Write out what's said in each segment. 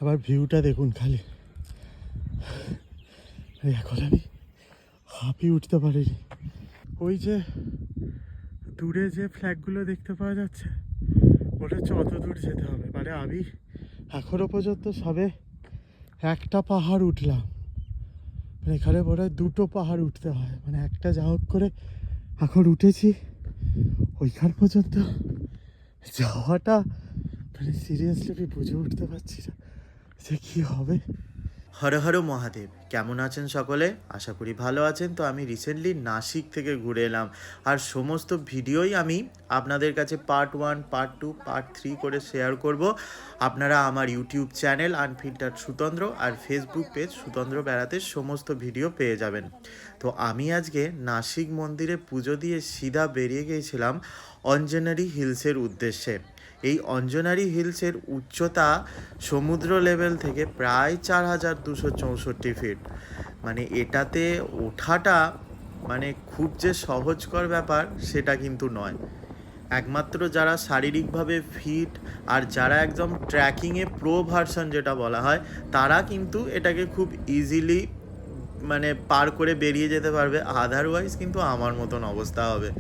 আবার ভিউটা দেখুন খালি। এখন আমি হাঁপিয়ে উঠতে পারিনি। ওই যে দূরে যে ফ্ল্যাগগুলো দেখতে পাওয়া যাচ্ছে ওটা হচ্ছে অত দূর যেতে হবে। মানে আমি এখনো পর্যন্ত সবে একটা পাহাড় উঠলাম। মানে এখানে মনে হয় দুটো পাহাড় উঠতে হয়। মানে একটা যা হোক করে এখন উঠেছি, ওইখান পর্যন্ত যাওয়াটা মানে সিরিয়াসলি আমি বুঝে উঠতে পারছি না যে কী হবে। হর হর মহাদেব, কেমন আছেন সকলে? আশা করি ভালো আছেন। তো আমি রিসেন্টলি নাসিক থেকে ঘুরে এলাম, আর সমস্ত ভিডিওই আমি আপনাদের কাছে পার্ট 1, পার্ট 2, পার্ট 3 করে শেয়ার করব। আপনারা আমার ইউটিউব চ্যানেল আনফিল্টার্ড সুতন্দ্র আর ফেসবুক পেজ সুতন্দ্র বেড়াতে সমস্ত ভিডিও পেয়ে যাবেন। তো আমি আজকে নাসিক মন্দিরে পুজো দিয়ে সিধা বেরিয়ে গিয়েছিলাম অঞ্জনারি হিলসের উদ্দেশ্যে। এই অঞ্জনারি হিলসের উচ্চতা সমুদ্র লেভেল থেকে প্রায় 4264 ফিট। মানে এটাতে ওঠাটা মানে খুব যে সহজকর ব্যাপার সেটা কিন্তু নয়। একমাত্র যারা শারীরিকভাবে ফিট আর যারা একদম ট্র্যাকিংয়ে প্রো ভার্সন যেটা বলা হয়, তারা কিন্তু এটাকে খুব ইজিলি মানে পার করে বেরিয়ে যেতে পারবে। আদারওয়াইজ কিন্তু আমার মতন অবস্থা হবে।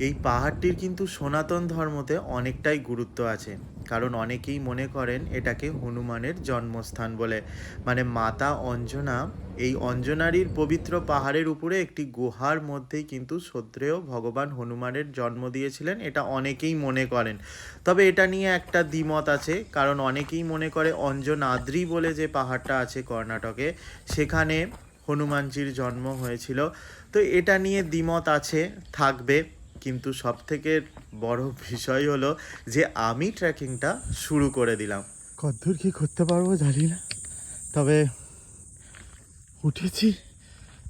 এই পাহাড়টির কিন্তু সনাতন ধর্মতে অনেকটাই গুরুত্ব আছে, কারণ অনেকেই মনে করেন এটাকে হনুমানের জন্মস্থান বলে। মানে মাতা অঞ্জনা এই অঞ্জনারীর পবিত্র পাহাড়ের উপরে একটি গুহার মধ্যেই কিন্তু শ্রদ্ধেয় ভগবান হনুমানের জন্ম দিয়েছিলেন, এটা অনেকেই মনে করেন। তবে এটা নিয়ে একটা দ্বিমত আছে, কারণ অনেকেই মনে করে অঞ্জনাদ্রি বলে যে পাহাড়টা আছে কর্ণাটকে, সেখানে হনুমানজির জন্ম হয়েছিল। তো এটা নিয়ে দ্বিমত আছে, থাকবে। কিন্তু সবথেকে বড় বিষয় হলো যে আমি ট্রেকিংটা শুরু করে দিলাম। কতদূর কী করতে পারবো জানি না, তবে উঠেছি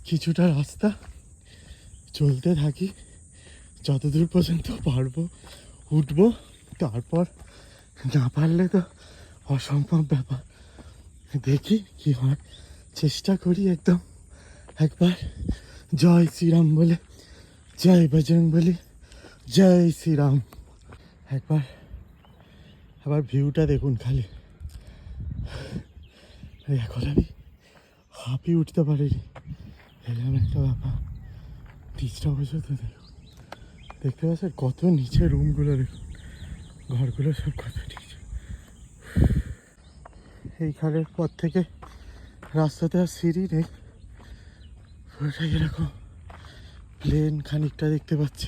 কিছুটা রাস্তা, চলতে থাকি যতদূর পর্যন্ত পারবো উঠবো। তারপর না পারলে তো অসম্ভব ব্যাপার, দেখি কি হয়। চেষ্টা করি একদম একবার জয় শ্রীরাম বলে, জয় বজরং বলি, জয় শ্রীরাম। একবার আবার ভিউটা দেখুন খালি। এখন আমি হাঁপিয়ে উঠতে পারিনি, এরকম একটা ব্যাপার। নিচটা পর্যন্ত দেখুন, দেখতে পাচ্ছেন কত নিচে রুমগুলো, দেখুন ঘরগুলো সব কত নিচে। এইখানের পর থেকে রাস্তাতে আর সিঁড়ি নেই, পুরোটাই এরকম প্লেন। খানিকটা দেখতে পাচ্ছি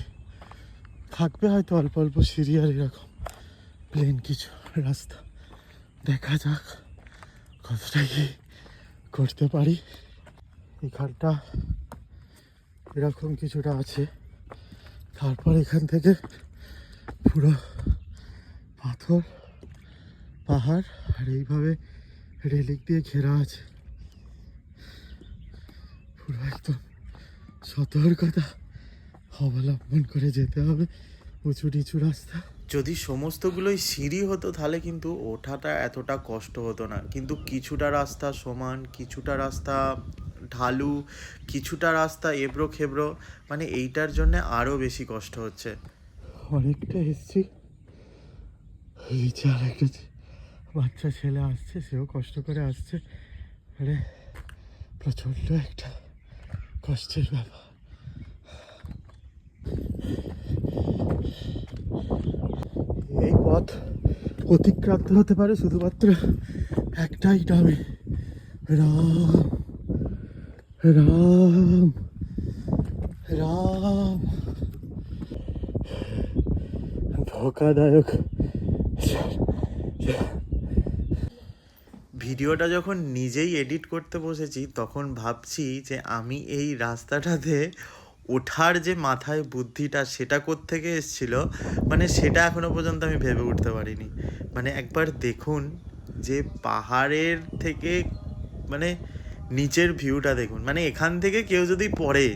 থাকবে হয়তো অল্প অল্প সিঁড়ি, আর এরকম প্লেন কিছু রাস্তা। দেখা যাক কতটা কি করতে পারি। এখানটা এরকম কিছুটা আছে, তারপর এখান থেকে পুরো পাথর পাহাড়, আর এইভাবে রেলিং দিয়ে ঘেরা আছে। পুরো একদম সতর্কতা অবলম্বন করে যেতে হবে, উঁচু নিচু রাস্তা। যদি সমস্তগুলোই সিঁড়ি হতো তাহলে কিন্তু ওঠাটা এতটা কষ্ট হতো না, কিন্তু কিছুটা রাস্তা সমান, কিছুটা রাস্তা ঢালু, কিছুটা রাস্তা এবড়ো খেবড়ো, মানে এইটার জন্যে আরও বেশি কষ্ট হচ্ছে। অনেকটা এসছি, নিচে আর একটা বাচ্চা ছেলে আসছে, সেও কষ্ট করে আসছে। আরে প্রচণ্ড একটা কষ্টের ব্যাপার। এই পথ অতিক্রান্ত হতে পারে শুধুমাত্র একটাই নামে, রাম রাম রাম। ধোকাদায়ক। ভিডিওটা যখন নিজেই এডিট করতে বসেছি তখন ভাবছি যে আমি এই রাস্তাটাতে ওঠার যে মাথায় বুদ্ধিটা সেটা কোত্থেকে এসেছিল, মানে সেটা এখনো পর্যন্ত আমি ভেবে উঠতে পারিনি। মানে একবার দেখুন যে পাহাড়ের থেকে মানে নিচের ভিউটা দেখুন, মানে এখান থেকে কেউ যদি পড়ে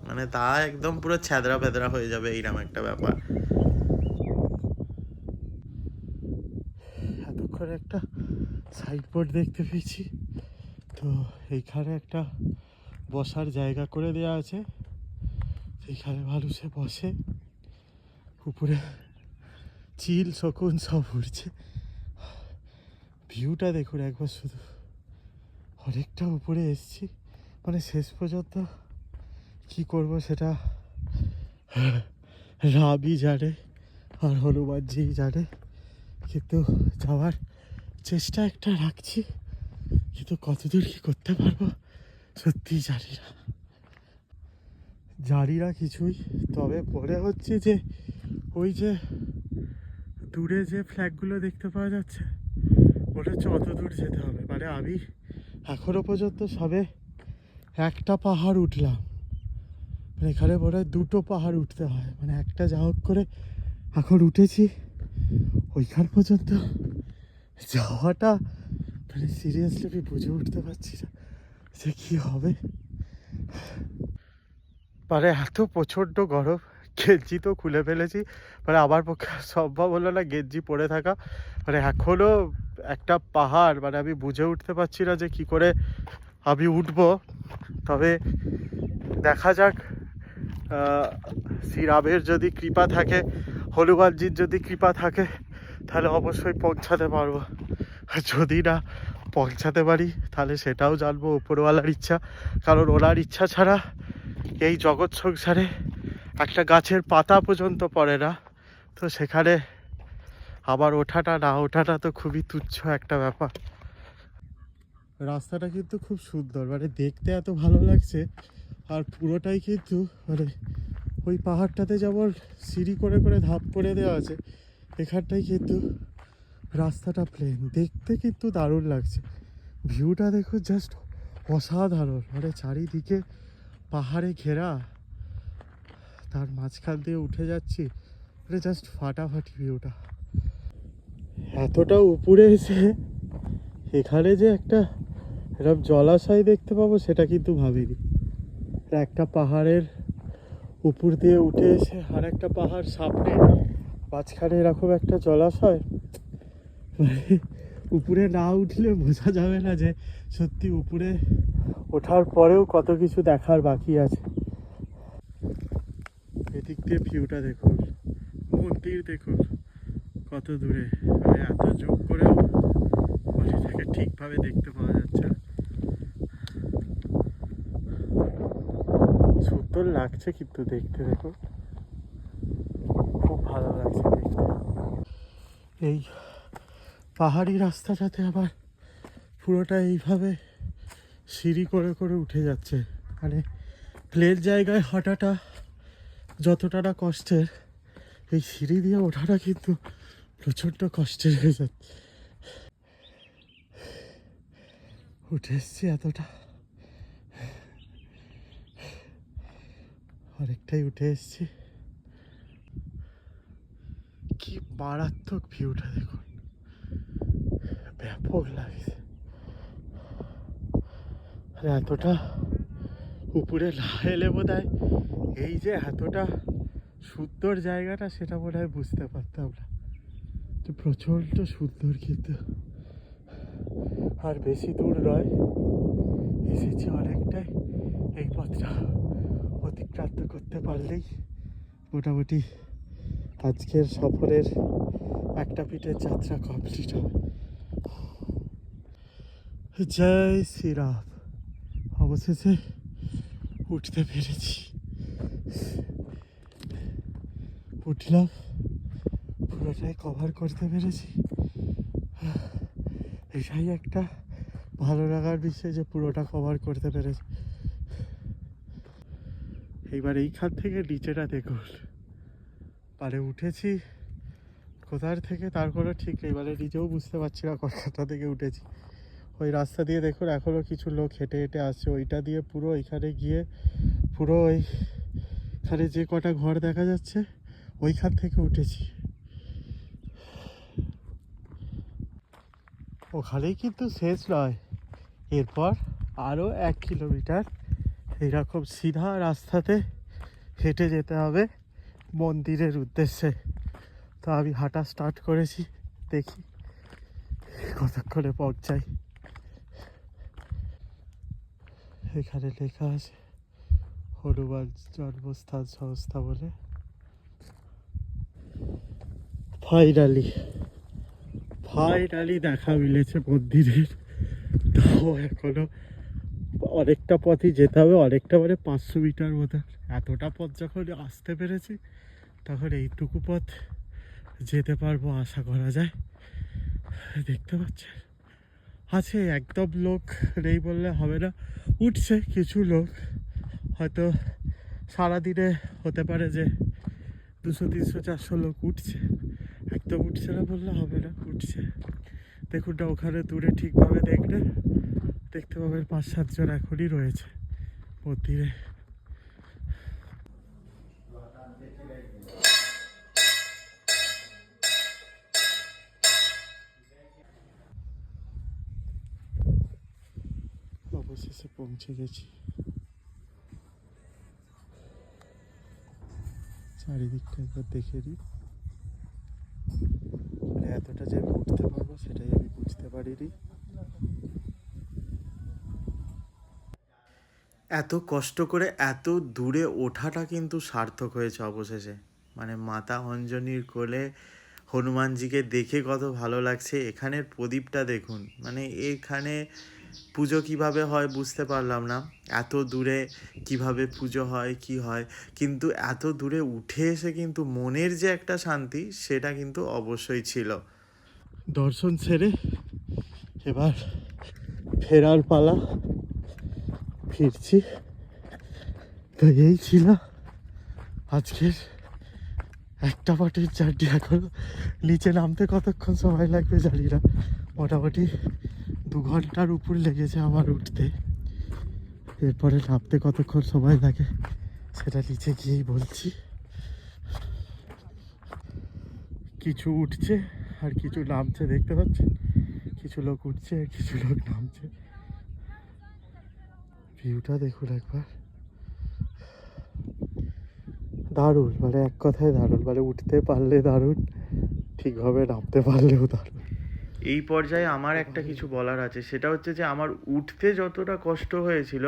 মানে তা একদম পুরো ছ্যাদরা ফেদরা হয়ে যাবে, এইরকম একটা ব্যাপার। এতক্ষণ একটা সাইডবোর্ড দেখতে পেয়েছি, তো এইখানে একটা বসার জায়গা করে দেওয়া আছে, এইখানে মানুষে বসে। উপরে চিল শকুন সব উড়ছে, ভিউটা দেখুন একবার শুধু, অনেকটা উপরে এসছি, মানে শেষ পর্যন্ত কি করব সেটা রাবি জানে আর হনুমানজি জানে, কিন্তু যাওয়ার চেষ্টা একটা রাখছি, কিন্তু কতদূর কি করতে পারবো সত্যিই জানি না কিছুই। তবে মনে হচ্ছে যে ওই যে দূরে যে ফ্ল্যাগগুলো দেখতে পাওয়া যাচ্ছে ওটা হচ্ছে অত দূর যেতে হবে। মানে আমি এখনো পর্যন্ত সবে একটা পাহাড় উঠলাম, মানে এখানে মনে হয় 2টো পাহাড় উঠতে হয়, মানে একটা যা হোক করে এখন উঠেছি। ওইখান পর্যন্ত যাওয়াটা মানে সিরিয়াসলি আমি বুঝে উঠতে পারছি না যে কী হবে। মানে এত প্রচণ্ড গরম, গেঞ্জি তো খুলে ফেলেছি, মানে আমার পক্ষে সম্ভব হলো না গেঞ্জি পরে থাকা। মানে এখনও একটা পাহাড়, মানে আমি বুঝে উঠতে পারছি না যে কি করে আমি উঠবো। তবে দেখা যাক, শ্রীরামের যদি কৃপা থাকে, হনুমানজির যদি কৃপা থাকে, তাহলে অবশ্যই পৌঁছাতে পারবো। যদি না পৌঁছাতে পারি তাহলে সেটাও জানবো উপরওয়ালার ইচ্ছা, কারণ ওনার ইচ্ছা ছাড়া এই জগৎ সংসারে একটা গাছের পাতা পর্যন্ত পড়ে না। তো সেখানে আবার ওঠাটা না ওঠাটা তো খুবই তুচ্ছ একটা ব্যাপার। রাস্তাটা কিন্তু খুব সুন্দর, মানে দেখতে এত ভালো লাগছে। আর পুরোটাই কিন্তু মানে ওই পাহাড়টাতে যেমন সিঁড়ি করে করে ধাপ করে দেওয়া আছে, এখানটাই কিন্তু রাস্তাটা প্লেন, দেখতে কিন্তু দারুণ লাগছে। ভিউটা দেখো জাস্ট অসাধারণ, মানে চারিদিকে পাহাড়ে ঘেরা, তার মাঝখান দিয়ে উঠে যাচ্ছি, মানে জাস্ট ফাটাফাটি ভিউটা। এতটা উপরে এসে এখানে যে একটা এরকম জলাশয় দেখতে পাবো সেটা কিন্তু ভাবিনি। একটা পাহাড়ের উপর দিয়ে উঠে এসে আর একটা পাহাড় সামনে, মাঝখানে এরকম একটা জলাশয়, মানে উপরে না উঠলে বোঝা যাবে না যে সত্যি উপরে ওঠার পরেও কত কিছু দেখার বাকি আছে। এদিক দিয়ে ভিউটা দেখুন, মন্দির দেখুন কত দূরে, মানে এত জুম করেও থেকে ঠিকভাবে দেখতে পাওয়া যাচ্ছে। সুন্দর লাগছে কিন্তু দেখতে, দেখুন খুব ভালো লাগছে দেখতে। এই পাহাড়ি রাস্তাটাতে আবার পুরোটা এইভাবে সিঁড়ি করে করে উঠে যাচ্ছে, মানে প্লেন জায়গায় হাঁটাটা যতটা না কষ্টের, এই সিঁড়ি দিয়ে ওঠাটা কিন্তু প্রচণ্ড কষ্টের হয়ে যাচ্ছে। উঠে এসছি এতটা, অনেকটাই উঠে এসছি। কি মারাত্মক ভিউটা দেখুন, ব্যাপক লাগছে। এতটা উপরে না এলে বোধ হয় এই যে এতটা সুন্দর জায়গাটা সেটা বোধ হয় বুঝতে পারতাম না। তো প্রচণ্ড সুন্দর কিন্তু, আর বেশি দূর নয়, এসেছি অনেকটাই। এই পথটা অতিক্রান্ত করতে পারলেই মোটামুটি আজকের সফরের একটা পিঠের যাত্রা কমপ্লিট হবে। জয় শ্রীরাম, অবশেষে উঠতে পেরেছি। উঠলাম, পুরোটাই কভার করতে পেরেছি। এটাই একটা ভালো লাগার বিষয় যে পুরোটা কভার করতে পেরেছি। এইবার এইখান থেকে নিচেটা দেখুন, মানে উঠেছি কোথার থেকে তার কোনো ঠিক নেই, মানে নিজেও বুঝতে পারছি না কলকাতা থেকে উঠেছি। ওই রাস্তা দিয়ে দেখুন এখনও কিছু লোক হেঁটে হেঁটে আসছে, ওইটা দিয়ে পুরো ওইখানে গিয়ে পুরো ওইখানে যে কটা ঘর দেখা যাচ্ছে ওইখান থেকে উঠেছি। ওখানেই কিন্তু শেষ নয়, এরপর আরও 1 কিলোমিটার এইরকম সিধা রাস্তাতে হেঁটে যেতে হবে মন্দিরের উদ্দেশ্যে। তো আমি হাঁটা স্টার্ট করেছি, দেখি কতক্ষণে পৌঁছাই। এখানে লেখা আছে হনুমান জন্মস্থান সংস্থা বলে। ফাইনালি দেখা মিলেছে মন্দিরের। তাও এখনো অনেকটা পথই যেতে হবে, অনেকটা মানে 500 মিটার মতো। এতটা পথ যখন আসতে পেরেছি তখন এইটুকু পথ যেতে পারবো আশা করা যায়। দেখতে পাচ্ছেন আছে, একদম লোক নেই বললে হবে না। উঠছে কিছু লোক, হয়তো সারাদিনে হতে পারে যে 200, 300, 400 লোক উঠছে। একদম উঠছে না বললে হবে না, উঠছে। দেখুন না ওখানে দূরে ঠিকভাবে দেখলে দেখতে পাবেন 5-7 জন এখনই রয়েছে মন্দিরে। অবশেষে পৌঁছে গেছি। চারিদিকটা একবার দেখে নিই। মানে এতটা যে আমি উঠতে পারবো সেটাই আমি বুঝতে পারিনি। এত কষ্ট করে এত দূরে ওঠাটা কিন্তু সার্থক হয়েছে অবশেষে। মানে মাতা অঞ্জনীর কোলে হনুমানজিকে দেখে কত ভালো লাগছে। এখানের প্রদীপটা দেখুন, মানে এখানে পুজো কিভাবে হয় বুঝতে পারলাম না, এত দূরে কিভাবে পুজো হয় কি হয়, কিন্তু এত দূরে উঠে এসে কিন্তু মনের যে একটা শান্তি সেটা কিন্তু অবশ্যই ছিল। দর্শন সেরে এবার ফেরার পালা, ফিরছি। তো এই ছিল আজকের একটা পার্টির জার্নি। এখন নিচে নামতে কতক্ষণ সময় লাগবে জানি না, মোটামুটি 2 ঘন্টার উপর লেগেছে আমার উঠতে। এরপরে নামতে কতক্ষণ সময় লাগে সেটা নিচে গিয়েই বলছি। কিছু উঠছে আর কিছু নামছে, দেখতে পাচ্ছেন। কিছু লোক উঠছে আর কিছু লোক নামছে। ভিউটা দেখুন একবার, দারুণ। মানে এক কথায় দারুণ, মানে উঠতে পারলে দারুণ, ঠিকভাবে নামতে পারলেও দারুণ। এই পর্যায়ে আমার একটা কিছু বলার আছে, সেটা হচ্ছে যে আমার উঠতে যতটা কষ্ট হয়েছিল,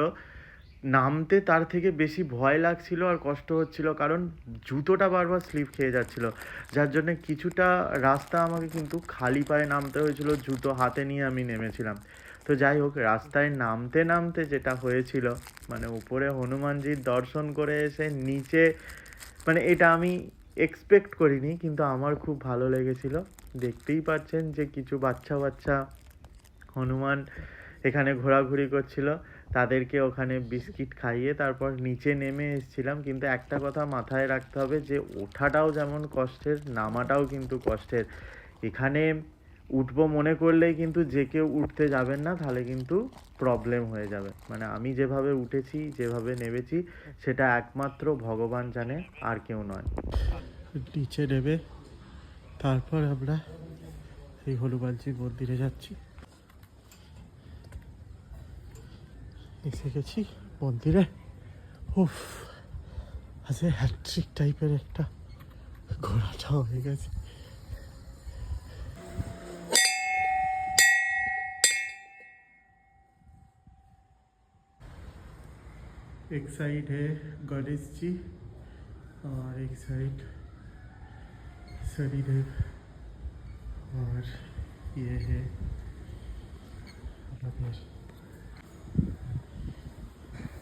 নামতে তার থেকে বেশি ভয় লাগছিল আর কষ্ট হচ্ছিল, কারণ জুতোটা বারবার স্লিপ খেয়ে যাচ্ছিল, যার জন্য কিছুটা রাস্তা আমাকে কিন্তু খালি পায়ে নামতে হয়েছিল, জুতো হাতে নিয়ে আমি নেমেছিলাম। তো যাই হোক, রাস্তায় নামতে নামতে যেটা হয়েছিল, মানে উপরে হনুমানজির দর্শন করে এসে নিচে, মানে এটা আমি এক্সপেক্ট করিনি, কিন্তু আমার খুব ভালো লেগেছিল। দেখতেই পাচ্ছেন যে কিছু বাচ্চা বাচ্চা হনুমান এখানে ঘোরাঘুরি করছিল, তাদেরকে ওখানে বিস্কিট খাইয়ে তারপর নিচে নেমে এসেছিলাম। কিন্তু একটা কথা মাথায় রাখতে হবে যে ওঠাটাও যেমন কষ্টের, নামাটাও কিন্তু কষ্টের। এখানে উঠবো মনে করলেই কিন্তু যে কেউ উঠতে যাবেন না, তাহলে কিন্তু প্রবলেম হয়ে যাবে। মানে আমি যেভাবে উঠেছি, যেভাবে নেমেছি, সেটা একমাত্র ভগবান জানে, আর কেউ নয়। নিচে নেবে তারপর আমরা এই হনুমানজির মন্দিরে যাচ্ছি। এসে গেছি মন্দিরে। উফ, আজকে হ্যাট্রিক টাইপের একটা ঘোরাটা হয়ে গেছে। एक साइड है गणेश जी और एक साइड शनिदेव, और ये है আমাদের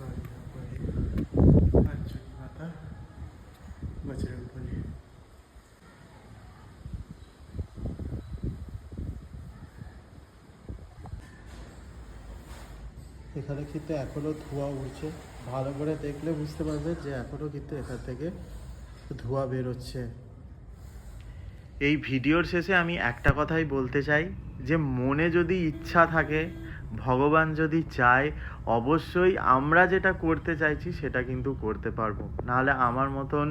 और यहाँ पर है अंजनी माता बजरंगबली। এখানে কিন্তু এখনো ধোঁয়া উঠছে, ভালো করে দেখলে বুঝতে পারবেন যে এখনো কিন্তু এখান থেকে ধোঁয়া বেরোচ্ছে। এই ভিডিওর শেষে আমি একটা কথাই বলতে চাই, যে মনে যদি ইচ্ছা থাকে, ভগবান যদি চায়, অবশ্যই আমরা যেটা করতে চাইছি সেটা কিন্তু করতে পারবো। নাহলে আমার মতন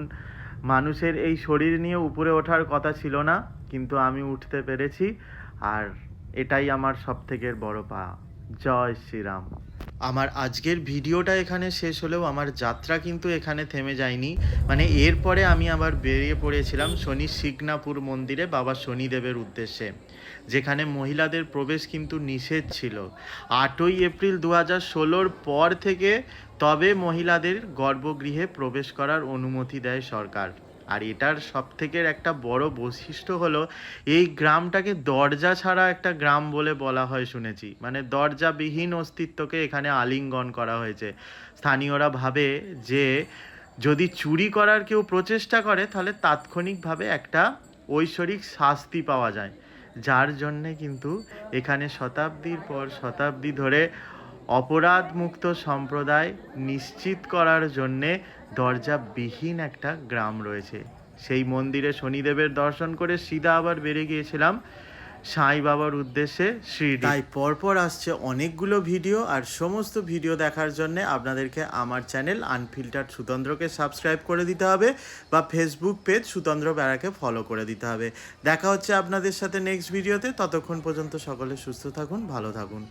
মানুষের এই শরীর নিয়ে উপরে ওঠার কথা ছিল না, কিন্তু আমি উঠতে পেরেছি, আর এটাই আমার সবথেকে বড় পাওয়া। জয় শ্রীরাম। আমার আজকের ভিডিওটা এখানে শেষ হলেও আমার যাত্রা কিন্তু এখানে থেমে যায়নি। মানে এরপরে আমি আবার বেরিয়ে পড়েছিলাম শনি শিগনাপুর মন্দিরে বাবা শনিদেবের উদ্দেশ্যে, যেখানে মহিলাদের প্রবেশ কিন্তু নিষেধ ছিল। 8ই এপ্রিল 2016 পর থেকে তবে মহিলাদের গর্ভগৃহে প্রবেশ করার অনুমতি দেয় সরকার। আর এটার সবথেকে একটা বড় বৈশিষ্ট্য হলো এই গ্রামটাকে দরজা ছাড়া একটা গ্রাম বলে বলা হয় শুনেছি, মানে দরজাবিহীন অস্তিত্বকে এখানে আলিঙ্গন করা হয়েছে। স্থানীয়রা ভাবে যে যদি চুরি করার কেউ প্রচেষ্টা করে তাহলে তাৎক্ষণিকভাবে একটা ঐশ্বরিক শাস্তি পাওয়া যায়, যার জন্যে কিন্তু এখানে শতাব্দীর পর শতাব্দী ধরে অপরাধমুক্ত সম্প্রদায় নিশ্চিত করার জন্যে দরজাবিহীন একটা গ্রাম রয়েছে। সেই মন্দিরে শনিদেবের দর্শন করে সিধা আবার বেরিয়ে গিয়েছিলাম সাই বাবার উদ্দেশ্যে শিরডি। তাই পরপর আসছে অনেকগুলো ভিডিও, আর সমস্ত ভিডিও দেখার জন্য আপনাদেরকে আমার চ্যানেল আনফিল্টার্ড সুতন্দ্রকে সাবস্ক্রাইব করে দিতে হবে বা ফেসবুক পেজ সুতন্দ্র বেড়াকে ফলো করে দিতে হবে। দেখা হচ্ছে আপনাদের সাথে নেক্সট ভিডিওতে। ততক্ষণ পর্যন্ত সকলে সুস্থ থাকুন, ভালো থাকুন।